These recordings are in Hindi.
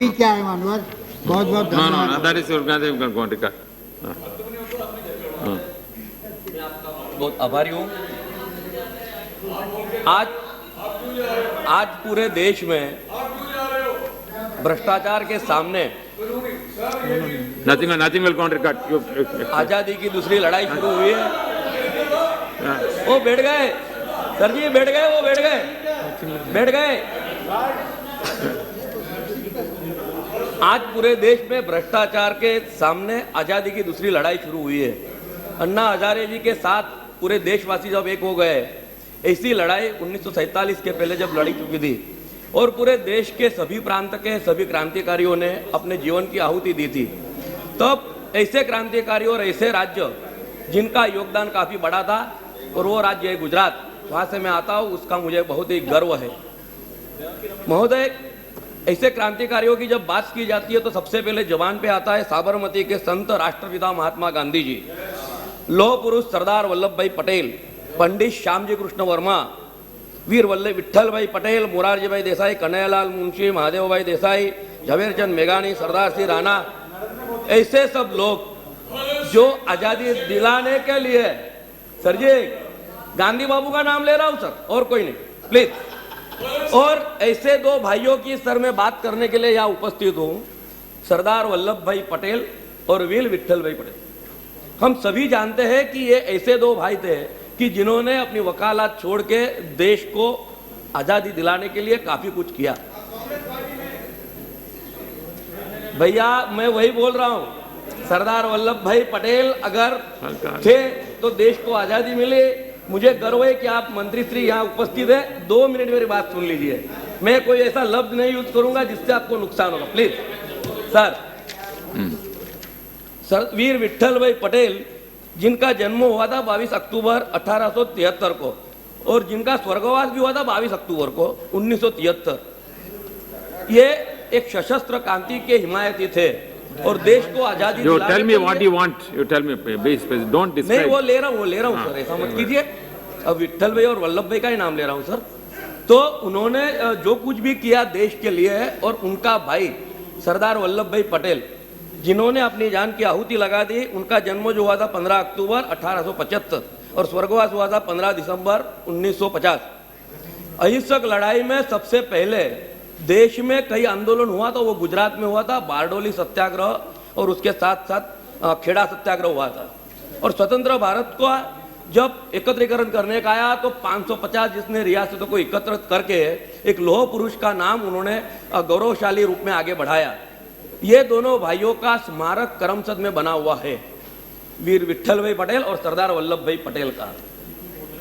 क्या है मानवर, बहुत बहुत धन्यवाद। that is going to cut. बहुत आभारी हूँ। आज पूरे देश में भ्रष्टाचार के सामने Nothing will going to cut. आजादी की दूसरी लड़ाई शुरू हुई है। वो बैठ गए सर जी, बैठ गए, वो बैठ गए। आज पूरे देश में भ्रष्टाचार के सामने आजादी की दूसरी लड़ाई शुरू हुई है। अन्ना हजारे जी के साथ पूरे देशवासी जब एक हो गए, ऐसी लड़ाई 1947 के पहले जब लड़ी चुकी थी और पूरे देश के सभी प्रांत के सभी क्रांतिकारियों ने अपने जीवन की आहुति दी थी, तब ऐसे क्रांतिकारियों और ऐसे राज्य जिनका योगदान काफी बड़ा था, और वो राज्य है गुजरात, वहां से मैं आता हूँ, उसका मुझे बहुत ही गर्व है। महोदय, ऐसे क्रांतिकारियों की जब बात की जाती है तो सबसे पहले जबान पे आता है साबरमती के संत राष्ट्रपिता महात्मा गांधी जी, लौह पुरुष सरदार वल्लभ भाई पटेल, पंडित श्यामजी कृष्ण वर्मा, वीर विठ्ठल भाई पटेल, मोरारजी भाई देसाई, कन्हैयालाल मुंशी, महादेव भाई देसाई, झवेरचंद मेघानी, सरदार सिंह राणा, ऐसे सब लोग जो आजादी दिलाने के लिए, सर जी गांधी बाबू का नाम ले रहा हूं सर, और कोई नहीं प्लीज, और ऐसे दो भाइयों की सर मैं बात करने के लिए यहाँ उपस्थित हूँ, सरदार वल्लभ भाई पटेल और वीर विठ्ठल भाई पटेल। हम सभी जानते हैं कि ये ऐसे दो भाई थे कि जिन्होंने अपनी वकालत छोड़ के देश को आजादी दिलाने के लिए काफी कुछ किया। भैया मैं वही बोल रहा हूँ, सरदार वल्लभ भाई पटेल अगर थे तो देश को आजादी मिले। मुझे गर्व है कि आप मंत्री श्री यहाँ उपस्थित है। 2 मिनट मेरी बात सुन लीजिए, मैं कोई ऐसा लफ्ज नहीं यूज करूंगा जिससे आपको नुकसान होगा, प्लीज। सर वीर विठ्ठल भाई पटेल जिनका जन्म हुआ था 22 अक्टूबर 1873 को और जिनका स्वर्गवास भी हुआ था 22 अक्टूबर को 1973, ये एक सशस्त्र क्रांति के हिमायती थे और देश को आजादी You tell me what you want. You tell me. Don't describe. नहीं, वो ले रहा हूँ सर, ऐसा मत कीजिए। अब विठ्ठल भाई और वल्लभ भाई का ही नाम ले रहा हूँ सर। तो उन्होंने जो कुछ भी किया देश के लिए, और उनका भाई सरदार वल्लभ भाई पटेल जिन्होंने अपनी जान की आहुति लगा दी, उनका जन्म जो हुआ था 15 अक्टूबर 1875 और स्वर्गवास हुआ था 15 दिसंबर 1950। अहिंसक लड़ाई में सबसे पहले देश में कई आंदोलन हुआ था, वो गुजरात में हुआ था, बारडोली सत्याग्रह और उसके साथ साथ खेड़ा सत्याग्रह हुआ था। और स्वतंत्र भारत को जब एकत्रीकरण करने का आया तो 550 जिसने रियासतों को एकत्रित करके एक लौह पुरुष का नाम उन्होंने गौरवशाली रूप में आगे बढ़ाया। ये दोनों भाइयों का स्मारक करमसद में बना हुआ है, वीर विठ्ठल भाई पटेल और सरदार वल्लभ भाई पटेल का।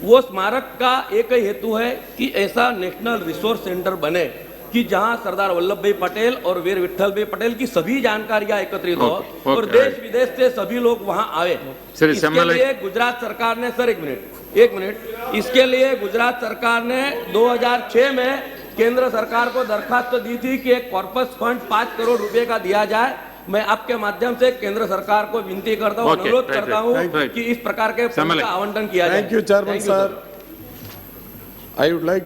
वो स्मारक का एक ही हेतु है कि ऐसा नेशनल रिसोर्स सेंटर बने कि जहां सरदार वल्लभ भाई पटेल और वीर विठ्ठल भाई पटेल की सभी जानकारियां एकत्रित हो और देश विदेश से सभी लोग वहां आए। इसके लिए गुजरात सरकार ने, सर एक मिनट, इसके लिए गुजरात सरकार ने 2006 में केंद्र सरकार को दरखास्त दी थी कि एक कॉर्पस फंड 5 करोड़ रुपए का दिया जाए। मैं आपके माध्यम से केंद्र सरकार को विनती करता हूँ, अनुरोध करता हूँ कि इस प्रकार के फंड का आवंटन किया जाए। Thank you chairman sir. I would like